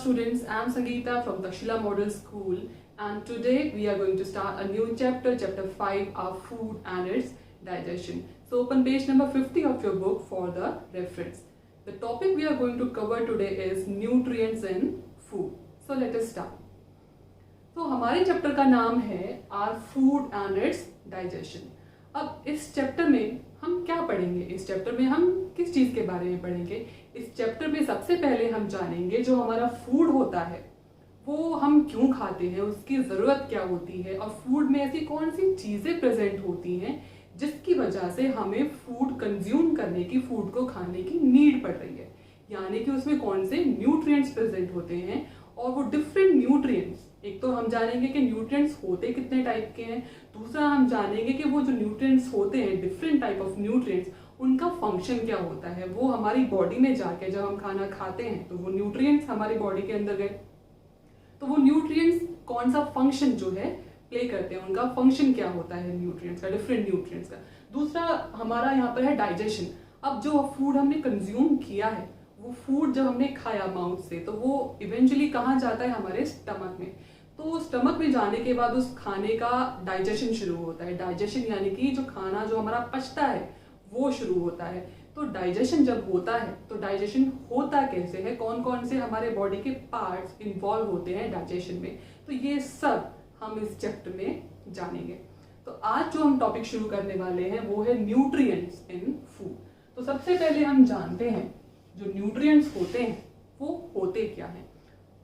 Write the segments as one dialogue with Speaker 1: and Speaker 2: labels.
Speaker 1: students, I am Sangeeta from Takshila Model School, and today we are going to start a new chapter, chapter 5, our food and its digestion. So open page number 50 of your book for the reference. The topic we are going to cover today is nutrients in food. So let us start. तो हमारे chapter का नाम है are food and its digestion. अब इस chapter में हम क्या पढ़ेंगे? इस चैप्टर में हम किस चीज के बारे में पढ़ेंगे? इस चैप्टर में सबसे पहले हम जानेंगे जो हमारा फूड होता है वो हम क्यों खाते हैं, उसकी जरूरत क्या होती है, और फूड में ऐसी कौन सी चीजें प्रेजेंट होती हैं जिसकी वजह से हमें फूड कंज्यूम करने की, फूड को खाने की नीड पड़ रही है। यानी कि उसमें कौन से न्यूट्रिएंट्स प्रेजेंट होते हैं और वो डिफरेंट न्यूट्रिएंट्स, एक तो हम जानेंगे कि न्यूट्रिएंट्स होते कितने टाइप के हैं, दूसरा हम जानेंगे कि वो जो न्यूट्रिएंट्स होते हैं, डिफरेंट टाइप ऑफ न्यूट्रिएंट्स, उनका फंक्शन क्या होता है। वो हमारी बॉडी में जाके जब हम खाना खाते हैं तो वो न्यूट्रिएंट्स हमारी बॉडी के अंदर गए, तो वो न्यूट्रिएंट्स कौन सा फंक्शन जो है प्ले करते हैं, उनका फंक्शन क्या होता है न्यूट्रिएंट्स का, डिफरेंट न्यूट्रिएंट्स का। दूसरा हमारा यहाँ पर है डाइजेशन। अब जो फूड हमने कंज्यूम किया है, वो फूड जब हमने खाया माउथ से, तो वो इवेंचुअली कहाँ जाता है? हमारे स्टमक में। तो स्टमक में जाने के बाद उस खाने का डाइजेशन शुरू होता है। डाइजेशन यानी कि जो खाना जो हमारा पचता है वो शुरू होता है। तो डाइजेशन जब होता है तो डाइजेशन होता कैसे है, कौन कौन से हमारे बॉडी के पार्ट्स इन्वॉल्व होते हैं डाइजेशन में, तो ये सब हम इस चैप्टर में जानेंगे। तो आज जो हम टॉपिक शुरू करने वाले हैं वो है न्यूट्रिएंट्स इन फूड। तो सबसे पहले हम जानते हैं जो न्यूट्रिएंट्स होते हैं वो होते क्या हैं,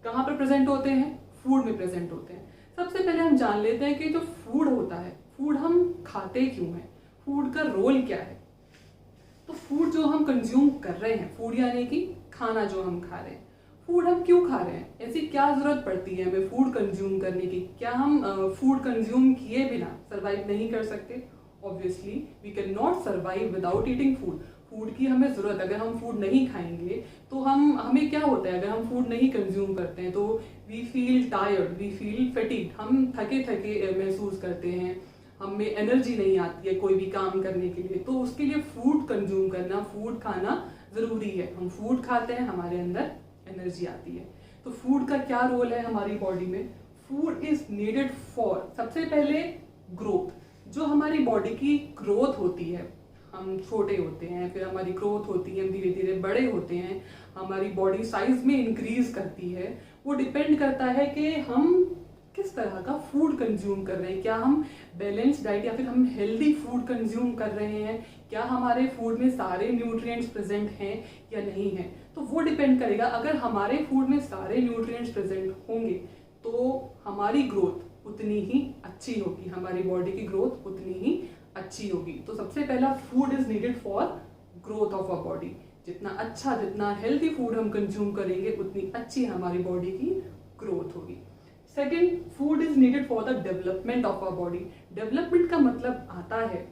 Speaker 1: कहाँ पर प्रेजेंट होते हैं? फूड में प्रेजेंट होते हैं। सबसे पहले हम जान लेते हैं कि जो फूड होता है, फूड हम खाते क्यों हैं, फूड का रोल क्या है। तो फूड जो हम कंज्यूम कर रहे हैं, फूड यानी कि खाना जो हम खा रहे हैं, फूड हम क्यों खा रहे हैं, ऐसी क्या जरूरत पड़ती है हमें फूड कंज्यूम करने की? क्या हम फूड कंज्यूम किए बिना सरवाइव नहीं कर सकते? Obviously we can not survive without eating food. Food की हमें जरूरत, अगर हम फूड नहीं खाएंगे तो हमें क्या होता है, अगर हम फूड नहीं कंज्यूम करते हैं तो we feel tired, we feel fatigued, हम थके थके महसूस करते हैं, हमें एनर्जी नहीं आती है कोई भी काम करने के लिए। तो उसके लिए फूड कंज्यूम करना, फूड खाना जरूरी है। हम फूड खाते हैं, हमारे अंदर एनर्जी आती है। तो फूड का क्या रोल है हमारी बॉडी में? फूड इज नीडेड फॉर, सबसे पहले ग्रोथ। जो हमारी बॉडी की ग्रोथ होती है, हम छोटे होते हैं, फिर हमारी ग्रोथ होती है, हम धीरे धीरे बड़े होते हैं, हमारी बॉडी साइज में इंक्रीज करती है। वो डिपेंड करता है कि हम किस तरह का फूड कंज्यूम कर रहे हैं। क्या हम बैलेंस डाइट या फिर हम हेल्दी फूड कंज्यूम कर रहे हैं, क्या हमारे फूड में सारे न्यूट्रिएंट्स प्रेजेंट हैं या नहीं है, तो वो डिपेंड करेगा। अगर हमारे फूड में सारे न्यूट्रिएंट्स प्रेजेंट होंगे तो हमारी ग्रोथ उतनी ही अच्छी होगी, हमारी बॉडी की ग्रोथ उतनी ही अच्छी होगी। तो सबसे पहला, food is needed for growth of our body. जितना अच्छा, जितना हेल्दी फूड हम कंज्यूम करेंगे उतनी अच्छी हमारी बॉडी की ग्रोथ होगी। Second, food is needed for the development of our body. Development का मतलब आता है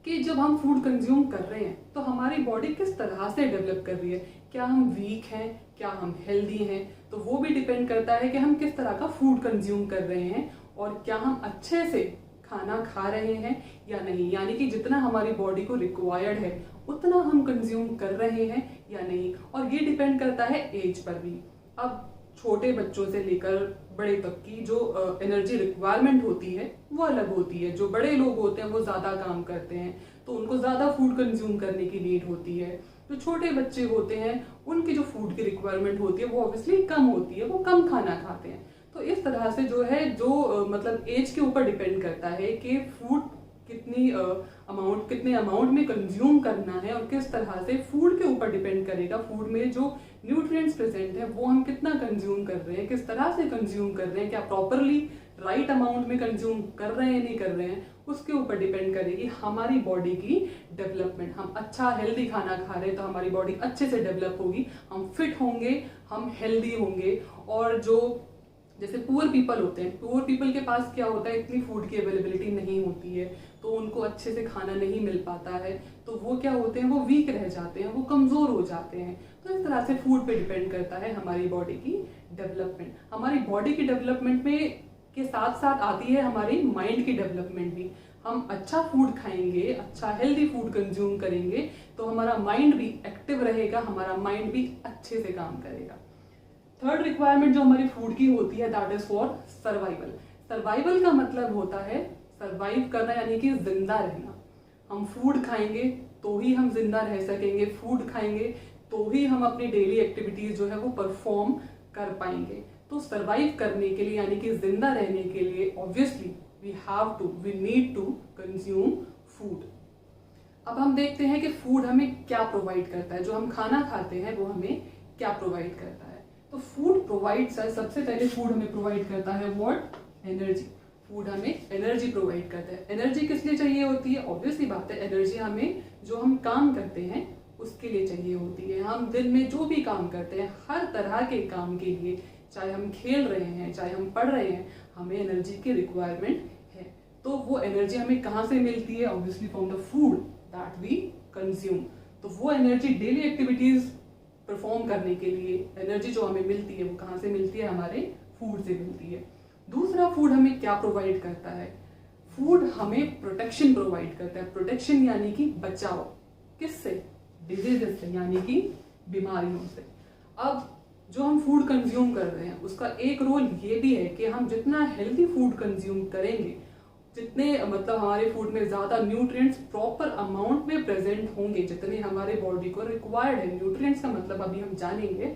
Speaker 1: कि जब हम फूड कंज्यूम कर रहे हैं तो हमारी बॉडी किस तरह से डेवलप कर रही है। क्या हम वीक हैं, क्या हम हेल्दी हैं, तो वो भी डिपेंड करता है कि हम किस तरह का फूड कंज्यूम कर रहे हैं और क्या हम अच्छे से खाना खा रहे हैं या नहीं। यानी कि जितना हमारी बॉडी को रिक्वायर्ड है उतना हम कंज्यूम कर रहे हैं या नहीं। और ये डिपेंड करता है एज पर भी। अब छोटे बच्चों से लेकर बड़े तक की जो एनर्जी रिक्वायरमेंट होती है वो अलग होती है। जो बड़े लोग होते हैं वो ज्यादा काम करते हैं तो उनको ज्यादा फूड कंज्यूम करने की नीड होती है। जो छोटे बच्चे होते हैं उनकी जो फूड की रिक्वायरमेंट होती है वो ऑब्वियसली कम होती है, वो कम खाना खाते हैं। तो इस तरह से जो है, जो मतलब एज के ऊपर डिपेंड करता है कि फूड कितने अमाउंट में कंज्यूम करना है, और किस तरह से फूड के ऊपर डिपेंड करेगा। फूड में जो न्यूट्रिएंट्स प्रेजेंट है वो हम कितना कंज्यूम कर रहे हैं, किस तरह से कंज्यूम कर रहे हैं, क्या प्रॉपरली राइट अमाउंट में कंज्यूम कर रहे हैं नहीं कर रहे हैं, उसके ऊपर डिपेंड करेगी हमारी बॉडी की डेवलपमेंट। हम अच्छा हेल्दी खाना खा रहे हैं तो हमारी बॉडी अच्छे से डेवलप होगी, हम फिट होंगे, हम हेल्दी होंगे। और जो जैसे पुअर पीपल होते हैं, पुअर पीपल के पास क्या होता है, इतनी फूड की अवेलेबिलिटी नहीं होती है तो उनको अच्छे से खाना नहीं मिल पाता है, तो वो क्या होते हैं, वो वीक रह जाते हैं, वो कमजोर हो जाते हैं। तो इस तरह से फूड पे डिपेंड करता है हमारी बॉडी की डेवलपमेंट। हमारी बॉडी की डेवलपमेंट में के साथ साथ आती है हमारी माइंड की डेवलपमेंट भी। हम अच्छा फूड खाएंगे, अच्छा हेल्दी फूड कंज्यूम करेंगे तो हमारा माइंड भी एक्टिव रहेगा, हमारा माइंड भी अच्छे से काम करेगा। थर्ड रिक्वायरमेंट जो हमारी फूड की होती है that is for survival. Survival का मतलब होता है सर्वाइव करना, यानी कि जिंदा रहना। हम फूड खाएंगे तो ही हम जिंदा रह सकेंगे, फूड खाएंगे तो ही हम अपनी डेली एक्टिविटीज जो है वो परफॉर्म कर पाएंगे। तो सर्वाइव करने के लिए यानी कि जिंदा रहने के लिए obviously we need to consume food. अब हम देखते हैं कि फूड हमें क्या प्रोवाइड करता है, जो हम खाना खाते हैं वो हमें क्या प्रोवाइड करता है। तो फूड प्रोवाइड्स, सबसे पहले फूड हमें प्रोवाइड करता है व्हाट? एनर्जी। फूड हमें एनर्जी प्रोवाइड करता है। एनर्जी किस लिए चाहिए होती है? ऑब्वियसली बात है, एनर्जी हमें जो हम काम करते हैं उसके लिए चाहिए होती है। हम दिन में जो भी काम करते हैं, हर तरह के काम के लिए, चाहे हम खेल रहे हैं, चाहे हम पढ़ रहे हैं, हमें एनर्जी की रिक्वायरमेंट है। तो वो एनर्जी हमें कहाँ से मिलती है? Obviously from the food that we consume. तो वो एनर्जी डेली एक्टिविटीज परफॉर्म करने के लिए एनर्जी जो हमें मिलती है वो कहाँ से मिलती है? हमारे फूड से मिलती है। दूसरा, फूड हमें क्या प्रोवाइड करता है? फूड हमें प्रोटेक्शन प्रोवाइड करता है। प्रोटेक्शन यानी कि बचाव। किससे? डिजीजेस से, यानी कि बीमारियों से। अब जो हम फूड कंज्यूम कर रहे हैं उसका एक रोल ये भी है कि हम जितना हेल्दी फूड कंज्यूम करेंगे, जितने मतलब हमारे फूड में ज्यादा न्यूट्रिएंट्स प्रॉपर अमाउंट में प्रेजेंट होंगे, जितने हमारे बॉडी को रिक्वायर्ड है। न्यूट्रिएंट्स का मतलब अभी हम जानेंगे।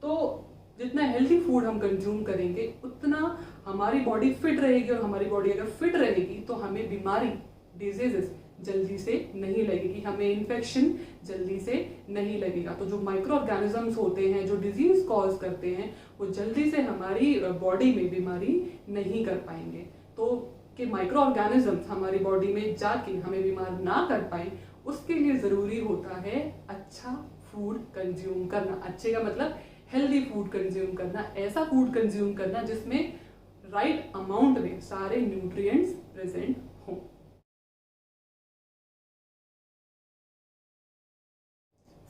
Speaker 1: तो जितना हेल्दी फूड हम कंज्यूम करेंगे उतना हमारी बॉडी फिट रहेगी, और हमारी बॉडी अगर फिट रहेगी तो हमें बीमारी, डिजीजेस जल्दी से नहीं लगेगी, हमें इन्फेक्शन जल्दी से नहीं लगेगा। तो जो माइक्रो ऑर्गेनिजम्स होते हैं जो डिजीज कॉज करते हैं वो जल्दी से हमारी बॉडी में बीमारी नहीं कर पाएंगे। तो कि माइक्रो ऑर्गेनिजम्स हमारी बॉडी में जाके हमें बीमार ना कर पाए, उसके लिए जरूरी होता है अच्छा फूड कंज्यूम करना। अच्छे का मतलब हेल्दी फूड कंज्यूम करना, ऐसा फूड कंज्यूम करना जिसमें राइट अमाउंट में सारे न्यूट्रिएंट्स प्रेजेंट हों।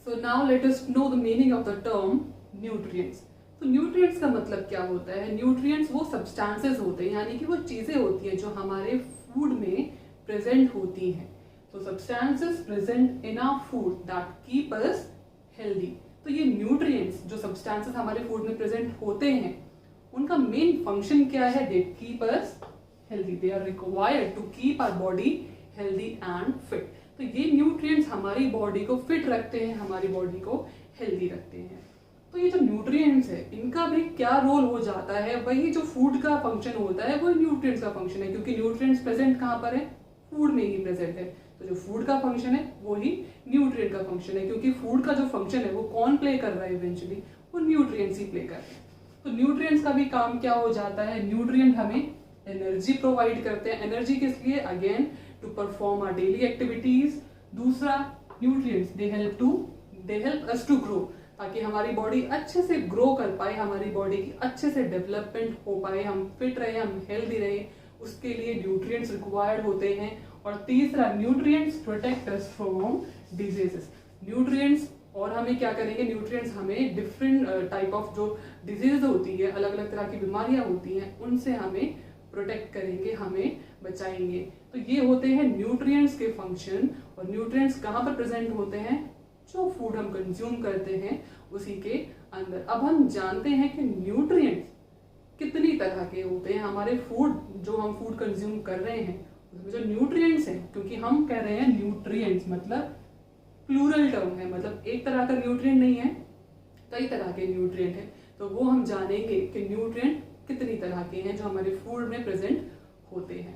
Speaker 1: So now let us know the meaning of the term nutrients. तो न्यूट्रिएंट्स का मतलब क्या होता है? न्यूट्रिएंट्स वो सब्सटेंसेस होते हैं, यानी कि वो चीजें होती हैं जो हमारे फूड में प्रेजेंट होती हैं। तो substances present in our food that keep us healthy. तो ये न्यूट्रिएंट्स जो सब्सटेंसेस हमारे फूड में प्रेजेंट होते हैं उनका मेन फंक्शन क्या है? They keep us healthy. They are required to keep our body healthy and fit. तो ये न्यूट्रिएंट्स हमारी बॉडी को फिट रखते हैं, हमारी बॉडी को हेल्दी रखते हैं। तो ये जो न्यूट्रिएंट्स है इनका भी क्या रोल हो जाता है? वही जो फूड का फंक्शन होता है वो न्यूट्रिएंट्स का फंक्शन है, क्योंकि न्यूट्रिएंट्स प्रेजेंट कहाँ पर है? फूड में ही प्रेजेंट है। तो जो फूड का फंक्शन है वो ही न्यूट्रिएंट का फंक्शन है, क्योंकि फूड का जो फंक्शन है वो कौन प्ले कर रहा है? इवेंचुअली वो न्यूट्रिएंट्स ही प्ले कर रहे हैं। तो न्यूट्रिएंट्स का भी काम क्या हो जाता है? न्यूट्रिएंट हमें एनर्जी प्रोवाइड करते हैं। एनर्जी किस लिए? Again to perform our daily activities. दूसरा, nutrients they help us to grow, ताकि हमारी बॉडी अच्छे से ग्रो कर पाए, हमारी बॉडी की अच्छे से डेवलपमेंट हो पाए, हम फिट रहे, हम हेल्दी रहे, उसके लिए न्यूट्रिएंट्स रिक्वायर्ड होते हैं। और तीसरा, nutrients protect us from diseases. Nutrients और हमें क्या करेंगे? न्यूट्रिएंट्स हमें डिफरेंट टाइप ऑफ जो डिजीज होती है, अलग अलग तरह की बीमारियां होती हैं, उनसे हमें प्रोटेक्ट करेंगे, हमें बचाएंगे। तो ये होते हैं न्यूट्रिएंट्स के फंक्शन। और न्यूट्रिएंट्स कहाँ पर प्रेजेंट होते हैं? जो फूड हम कंज्यूम करते हैं उसी के अंदर। अब हम जानते हैं कि न्यूट्रिएंट्स कितनी तरह के होते हैं। हमारे फूड जो हम फूड कंज्यूम कर रहे हैं उसमें जो न्यूट्रिएंट्स हैं, क्योंकि हम कह रहे हैं न्यूट्रिएंट्स मतलब प्लूरल टर्म है, मतलब एक तरह का न्यूट्रिएंट नहीं है, कई तरह के न्यूट्रिएंट है। तो वो हम जानेंगे कि न्यूट्रिएंट कितनी तरह के हैं जो हमारे फूड में प्रेजेंट होते हैं।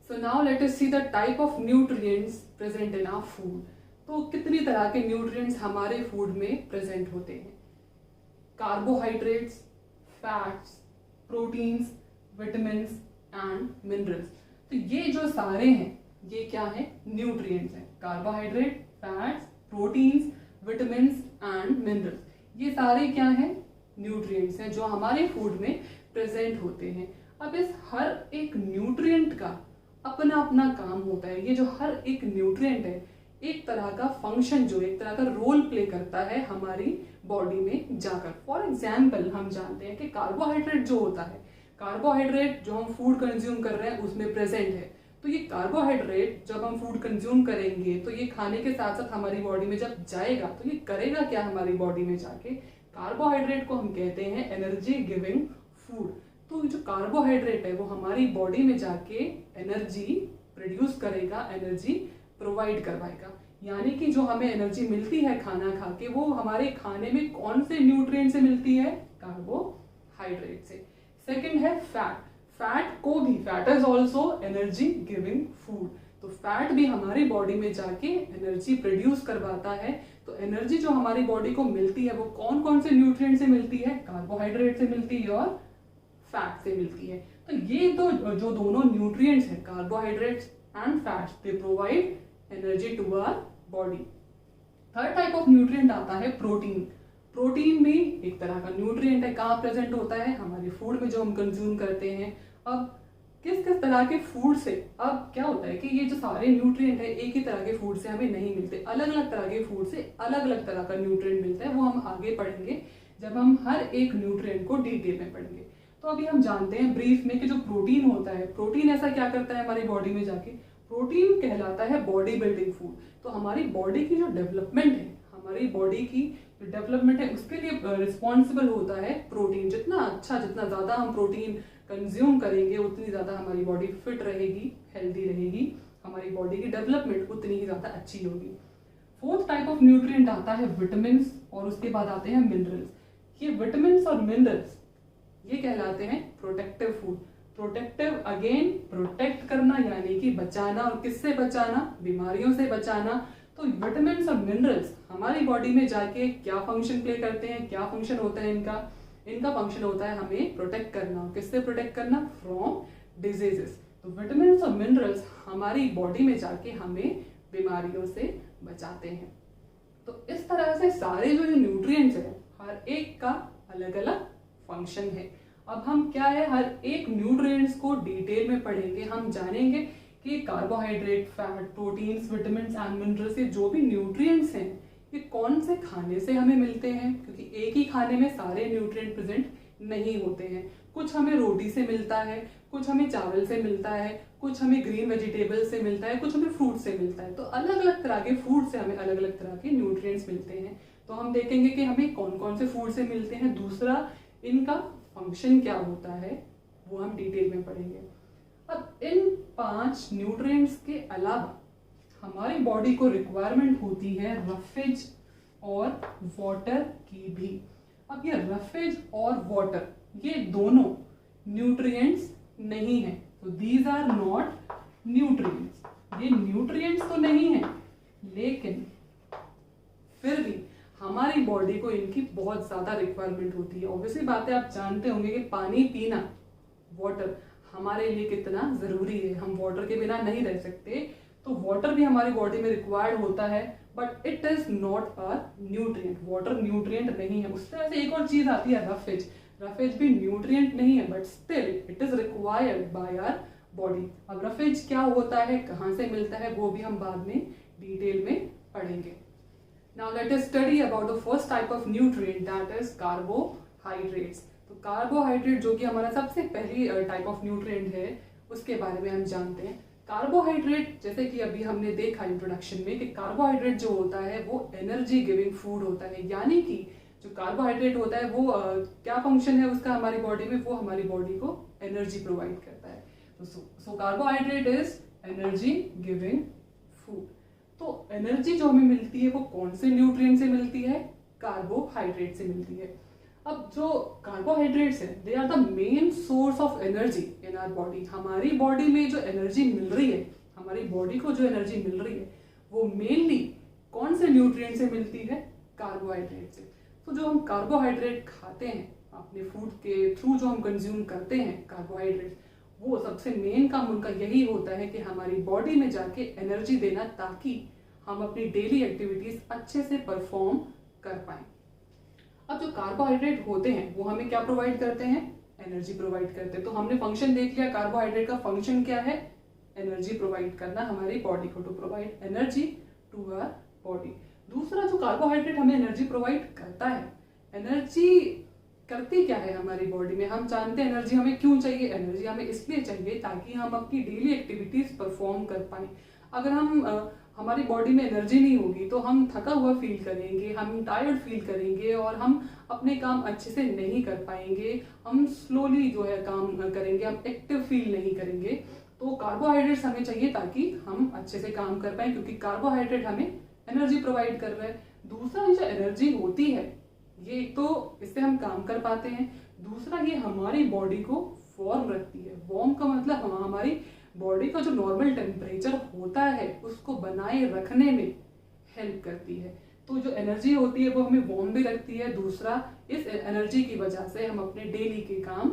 Speaker 1: So now let us see the type of nutrients present in our food. तो कितनी तरह के न्यूट्रिएंट्स हमारे फूड में प्रेजेंट होते हैं? Carbohydrates, fats, proteins, vitamins and minerals. तो ये जो सारे हैं ये क्या है? न्यूट्रिएंट्स हैं। Carbohydrate, fats, proteins, vitamins and minerals, ये सारे क्या हैं? न्यूट्रिएंट्स हैं जो हमारे फूड में प्रेजेंट होते हैं। अब इस हर एक न्यूट्रिएंट का अपना अपना काम होता है। ये जो हर एक न्यूट्रिएंट है एक तरह का फंक्शन, जो एक तरह का रोल प्ले करता है हमारी बॉडी में जाकर। फॉर एग्जाम्पल हम जानते हैं कि कार्बोहाइड्रेट जो होता है, कार्बोहाइड्रेट जो हम फूड कंज्यूम कर रहे हैं उसमें प्रेजेंट है। तो ये कार्बोहाइड्रेट जब हम फूड कंज्यूम करेंगे तो ये खाने के साथ साथ हमारी बॉडी में जब जाएगा तो ये करेगा क्या हमारी बॉडी में जाके, कार्बोहाइड्रेट को हम कहते हैं एनर्जी गिविंग फूड। तो जो कार्बोहाइड्रेट है वो हमारी बॉडी में जाके एनर्जी प्रोड्यूस करेगा, एनर्जी प्रोवाइड करवाएगा। यानी कि जो हमें एनर्जी मिलती है खाना खा के, वो हमारे खाने में कौन से न्यूट्रिएंट से मिलती है, कार्बोहाइड्रेट से। सेकंड है fat. Fat is also energy giving food. तो फैट भी हमारी बॉडी में जाके एनर्जी प्रोड्यूस करवाता है। तो एनर्जी जो हमारी बॉडी को मिलती है वो कौन कौन से न्यूट्रिएंट से मिलती है, कार्बोहाइड्रेट से मिलती है और फैट से मिलती है। तो ये तो जो दोनों न्यूट्रिएंट्स हैं, carbohydrates and fats, they provide energy to our body. Third type of nutrient आता है प्रोटीन। प्रोटीन भी एक तरह का न्यूट्रिएंट है। कहाँ प्रेजेंट होता है, हमारे फूड में जो हम कंज्यूम करते हैं। अब किस किस तरह के फूड से, अब क्या होता है कि ये जो सारे न्यूट्रिएंट है एक ही तरह के फूड से हमें नहीं मिलते, अलग अलग तरह के फूड से अलग अलग तरह का न्यूट्रिएंट मिलता है। वो हम आगे पढ़ेंगे जब हम हर एक न्यूट्रिएंट को डिटेल में पढ़ेंगे। तो अभी हम जानते हैं ब्रीफ में कि जो प्रोटीन होता है, प्रोटीन ऐसा क्या करता है हमारी बॉडी में जाके, प्रोटीन कहलाता है बॉडी बिल्डिंग फूड। तो हमारी बॉडी की जो डेवलपमेंट है, हमारी बॉडी की जो डेवलपमेंट है उसके लिए रिस्पॉन्सिबल होता है प्रोटीन। जितना अच्छा, जितना ज्यादा हम प्रोटीन कंज्यूम करेंगे उतनी ज्यादा हमारी बॉडी फिट रहेगी, हेल्दी रहेगी, हमारी बॉडी की डेवलपमेंट उतनी ही ज्यादा अच्छी होगी। फोर्थ टाइप ऑफ न्यूट्रिएंट आता है विटामिन और उसके बाद आते हैं मिनरल्स। ये विटामिन और मिनरल्स ये कहलाते हैं protective food. Protective again, protect करना यानी कि बचाना, और किससे बचाना, बीमारियों से बचाना। तो विटामिन और मिनरल्स हमारी बॉडी में जाके क्या फंक्शन प्ले करते हैं, क्या फंक्शन होता है इनका फंक्शन होता है हमें प्रोटेक्ट करना। किससे प्रोटेक्ट करना, फ्रॉम डिजीजेस। तो विटामिन और मिनरल्स हमारी बॉडी में जाके हमें बीमारियों से बचाते हैं। तो इस तरह से सारे जो ये न्यूट्रिएंट्स हैं हर एक का अलग अलग फंक्शन है। अब हम क्या है, हर एक न्यूट्रिएंट्स को डिटेल में पढ़ेंगे। हम जानेंगे कि carbohydrate, fat, proteins, vitamins and minerals, ये जो भी न्यूट्रिएंट्स हैं ये कौन से खाने से हमें मिलते हैं, क्योंकि एक ही खाने में सारे न्यूट्रिएंट प्रेजेंट नहीं होते हैं। कुछ हमें रोटी से मिलता है, कुछ हमें चावल से मिलता है, कुछ हमें ग्रीन वेजिटेबल से मिलता है, कुछ हमें फ्रूट से मिलता है। तो अलग अलग तरह के फूड से हमें अलग अलग तरह के न्यूट्रिएंट्स मिलते हैं। तो हम देखेंगे कि हमें कौन कौन से फूड से मिलते हैं, दूसरा इनका फंक्शन क्या होता है, वो हम डिटेल में पढ़ेंगे। अब इन 5 न्यूट्रिएंट्स के अलावा हमारी बॉडी को रिक्वायरमेंट होती है रफेज और वाटर की भी। अब ये रफेज और वाटर ये दोनों न्यूट्रिएंट्स नहीं है, तो दीज आर नॉट न्यूट्रिएंट्स। ये न्यूट्रिएंट्स तो नहीं है, लेकिन फिर भी हमारी बॉडी को इनकी बहुत ज्यादा रिक्वायरमेंट होती है। ऑब्वियसली बात है, आप जानते होंगे कि पानी पीना, वाटर हमारे लिए कितना जरूरी है। हम वाटर के बिना नहीं रह सकते। तो वाटर भी हमारी बॉडी में रिक्वायर्ड होता है, but it is not a nutrient. Water nutrient नहीं है। उस तरह से एक और चीज आती है रफेज। रफेज भी न्यूट्रिएंट नहीं है, but still it is required by our body. अब रफेज क्या होता है, कहाँ से मिलता है, वो भी हम बाद में डिटेल में पढ़ेंगे। Now let us study about the first type of nutrient, that is carbohydrates. तो कार्बोहाइड्रेट जो कि हमारा सबसे पहली टाइप ऑफ न्यूट्रिएंट है, उसके बारे में हम जानते हैं। कार्बोहाइड्रेट, जैसे कि अभी हमने देखा इंट्रोडक्शन में कि कार्बोहाइड्रेट जो होता है वो एनर्जी गिविंग फूड होता है। यानी कि जो कार्बोहाइड्रेट होता है वो क्या फंक्शन है उसका हमारी बॉडी में, वो हमारी बॉडी को एनर्जी प्रोवाइड करता है। तो so carbohydrate is energy giving food. तो एनर्जी जो हमें मिलती है वो कौन से न्यूट्रिएंट से मिलती है, कार्बोहाइड्रेट से मिलती है। अब जो कार्बोहाइड्रेट्स है they are the main source of energy in our body. हमारी बॉडी में जो एनर्जी मिल रही है, हमारी बॉडी को जो एनर्जी मिल रही है वो मेनली कौन से न्यूट्रिएंट से मिलती है, कार्बोहाइड्रेट से। तो जो हम कार्बोहाइड्रेट खाते हैं अपने फूड के थ्रू, जो हम कंज्यूम करते हैं कार्बोहाइड्रेट, वो सबसे मेन काम उनका यही होता है कि हमारी बॉडी में जाके एनर्जी देना, ताकि हम अपनी डेली एक्टिविटीज अच्छे से परफॉर्म कर पाए। अब जो कार्बोहाइड्रेट होते हैं वो हमें क्या प्रोवाइड करते हैं, एनर्जी प्रोवाइड करते हैं। तो हमने फंक्शन देख लिया, कार्बोहाइड्रेट का फंक्शन क्या है, एनर्जी प्रोवाइड करना हमारी बॉडी को, to provide energy to our body. दूसरा, जो कार्बोहाइड्रेट हमें एनर्जी प्रोवाइड करता है, एनर्जी करती क्या है हमारी बॉडी में। हम जानते हैं एनर्जी हमें क्यों चाहिए। एनर्जी हमें इसलिए चाहिए ताकि हम अपनी डेली एक्टिविटीज परफॉर्म कर पाए। अगर हमारी बॉडी में एनर्जी नहीं होगी तो हम थका हुआ फील करेंगे, हम टायर्ड फील करेंगे और हम अपने काम अच्छे से नहीं कर पाएंगे। हम स्लोली जो है काम करेंगे, हम एक्टिव फील नहीं करेंगे। तो कार्बोहाइड्रेट्स हमें चाहिए ताकि हम अच्छे से काम कर पाए, क्योंकि कार्बोहाइड्रेट हमें एनर्जी प्रोवाइड कर रहा है। दूसरा, ये जो एनर्जी होती है ये एक तो इससे हम काम कर पाते हैं, दूसरा ये हमारी बॉडी को वार्म रखती है। वार्म का मतलब हमारी बॉडी का जो नॉर्मल टेम्परेचर होता है उसको बनाए रखने में हेल्प करती है। तो जो एनर्जी होती है वो हमें वार्म भी रखती है। दूसरा, इस एनर्जी की वजह से हम अपने डेली के काम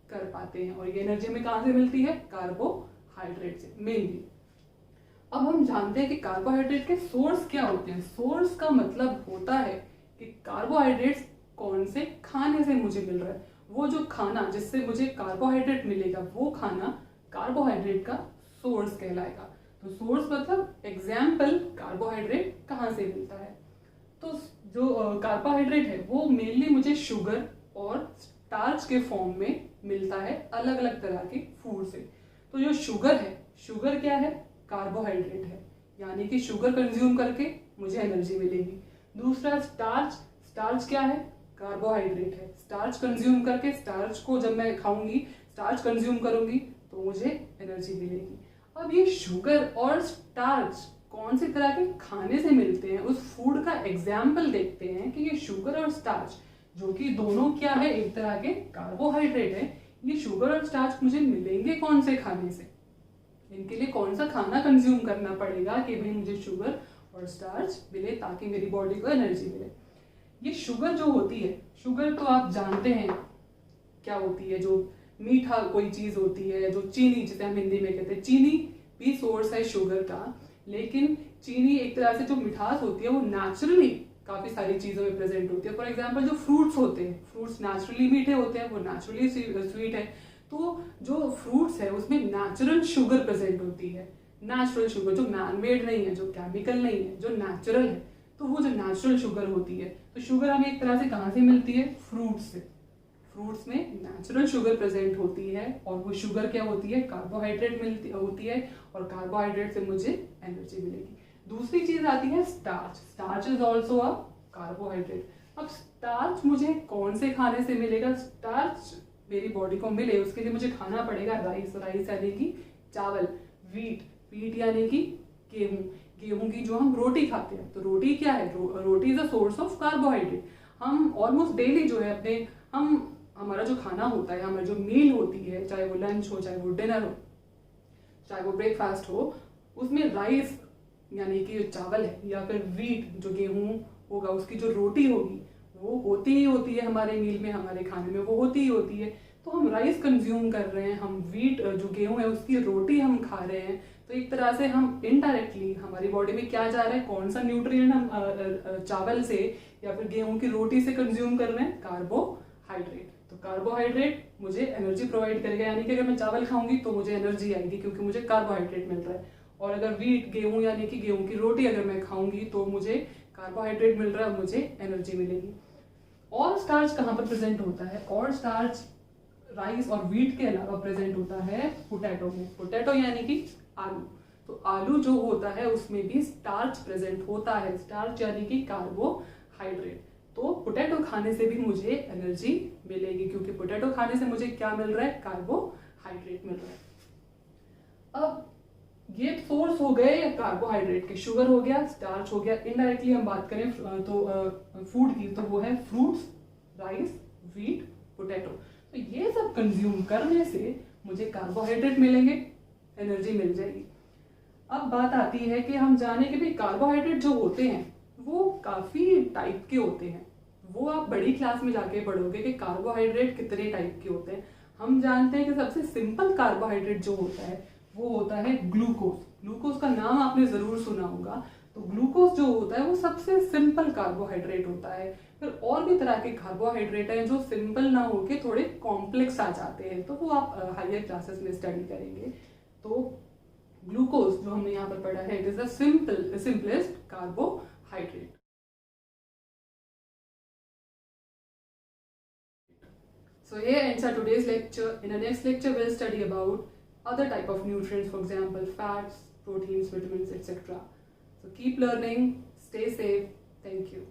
Speaker 1: कर पाते हैं। और ये एनर्जी हमें कहाँ से मिलती है? कार्बोहाइड्रेट से मेनली। अब हम जानते हैं कि कार्बोहाइड्रेट के सोर्स क्या होते हैं। सोर्स का मतलब होता है कि कार्बोहाइड्रेट्स कौन से खाने से मुझे मिल रहा है। वो जो खाना जिससे मुझे कार्बोहाइड्रेट मिलेगा वो खाना कार्बोहाइड्रेट का सोर्स कहलाएगा। तो सोर्स मतलब एग्जाम्पल, कार्बोहाइड्रेट कहाँ से मिलता है। तो जो कार्बोहाइड्रेट है वो मेनली मुझे शुगर और स्टार्च के फॉर्म में मिलता है अलग अलग तरह के फूड से। तो जो शुगर है, शुगर क्या है? कार्बोहाइड्रेट है, यानी कि शुगर कंज्यूम करके मुझे एनर्जी मिलेगी। दूसरा, स्टार्च, स्टार्च क्या है? कार्बोहाइड्रेट है। स्टार्च कंज्यूम करके, स्टार्च को जब मैं खाऊंगी, स्टार्च कंज्यूम करूंगी तो मुझे एनर्जी मिलेगी। अब ये शुगर और स्टार्च कौन सी तरह के खाने से मिलते हैं, उस फूड का एग्जाम्पल देखते हैं कि ये शुगर और स्टार्च जो कि दोनों क्या है? एक तरह के कार्बोहाइड्रेट है। ये शुगर और स्टार्च मुझे मिलेंगे कौन से खाने से? इनके लिए कौन सा खाना कंज्यूम करना पड़ेगा कि भाई मुझे शुगर और स्टार्च मिले ताकि मेरी बॉडी को एनर्जी मिले। ये शुगर जो होती है, शुगर तो आप जानते हैं क्या होती है, जो मीठा कोई चीज होती है, जो चीनी जिसे हम हिंदी में कहते हैं। चीनी भी सोर्स है शुगर का, लेकिन चीनी एक तरह से जो मिठास होती है वो नेचुरली काफी सारी चीजों में प्रेजेंट होती है। फॉर एग्जाम्पल, जो फ्रूट्स होते हैं, फ्रूट्स नेचुरली मीठे होते हैं, वो नेचुरली स्वीट है। तो जो फ्रूट्स है उसमें नेचुरल शुगर प्रेजेंट होती है। नेचुरल शुगर जो मैनमेड नहीं है, जो केमिकल नहीं है, जो नेचुरल है, तो वो जो नेचुरल शुगर होती है। तो शुगर हमें एक तरह से कहाँ से मिलती है? फ्रूट से। फ्रूट्स में नेचुरल शुगर प्रेजेंट होती है और वो शुगर क्या होती है? कार्बोहाइड्रेट मिलती होती है, और कार्बोहाइड्रेट से मुझे एनर्जी मिलेगी। दूसरी चीज आती है starch. Starch is also a carbohydrate. अब स्टार्च मुझे कौन से खाने से मिलेगा? स्टार्च मेरी बॉडी को मिले उसके लिए मुझे खाना पड़ेगा राइस। राइस यानी कि चावल। वीट, वीट यानी कि गेहूं। गेहूं की जो हम रोटी खाते हैं, तो रोटी क्या है? Roti is a source of carbohydrate. हम ऑलमोस्ट डेली जो है अपने हमारा जो खाना होता है, हमारी जो मील होती है, चाहे वो लंच हो, चाहे वो डिनर हो, चाहे वो ब्रेकफास्ट हो, उसमें राइस यानी कि जो चावल है, या फिर वीट जो गेहूं होगा उसकी जो रोटी होगी वो होती ही होती है हमारे मील में, हमारे खाने में वो होती ही होती है। तो हम राइस कंज्यूम कर रहे हैं, हम वीट जो गेहूं है उसकी रोटी हम खा रहे हैं। तो एक तरह से हम इनडायरेक्टली हमारी बॉडी में क्या जा रहा है? कौन सा न्यूट्रिएंट हम चावल से या फिर गेहूं की रोटी से कंज्यूम कर रहे हैं? कार्बोहाइड्रेट। तो कार्बोहाइड्रेट मुझे एनर्जी प्रोवाइड करेगा, यानी कि अगर मैं चावल खाऊंगी तो मुझे एनर्जी आएगी क्योंकि मुझे कार्बोहाइड्रेट मिल रहा है। और अगर वीट गेहूं यानी कि गेहूं की रोटी अगर मैं खाऊंगी तो मुझे कार्बोहाइड्रेट मिल रहा है, मुझे एनर्जी मिलेगी। और स्टार्च कहाँ पर प्रेजेंट होता है? और स्टार्च राइस और वीट के अलावा प्रेजेंट होता है पोटैटो में। पोटैटो यानी कि आलू। तो आलू जो होता है उसमें भी स्टार्च प्रेजेंट होता है। स्टार्च यानी कि कार्बोहाइड्रेट। तो पोटैटो खाने से भी मुझे एनर्जी मिलेगी, क्योंकि पोटैटो खाने से मुझे क्या मिल रहा है? कार्बोहाइड्रेट मिल रहा है। अब ये सोर्स हो गए कार्बोहाइड्रेट के, शुगर हो गया, स्टार्च हो गया। इनडायरेक्टली हम बात करें तो फूड की, तो वो है फ्रूट्स, राइस, वीट, पोटैटो। तो ये सब कंज्यूम करने से मुझे कार्बोहाइड्रेट मिलेंगे, एनर्जी मिल जाएगी। अब बात आती है कि हम जाने कि भी कार्बोहाइड्रेट जो होते हैं वो काफी टाइप के होते हैं। वो आप बड़ी क्लास में जाके पढ़ोगे कि कार्बोहाइड्रेट कितने टाइप के होते हैं। हम जानते हैं कि सबसे सिंपल कार्बोहाइड्रेट जो होता है वो होता है ग्लूकोज। ग्लूकोज का नाम आपने जरूर सुना होगा। तो ग्लूकोज जो होता है वो सबसे सिंपल कार्बोहाइड्रेट होता है। फिर और भी तरह के कार्बोहाइड्रेट हैं जो सिंपल ना होके थोड़े कॉम्प्लेक्स आ जाते हैं, तो वो आप हायर क्लासेस में स्टडी करेंगे। तो ग्लूकोज जो हमने यहाँ पर पढ़ा है, it is the simplest carbohydrate. So here ends our today's lecture. In the next lecture, we'll study about other type of nutrients, for example, fats, proteins, vitamins, etc. So keep learning, stay safe. Thank you.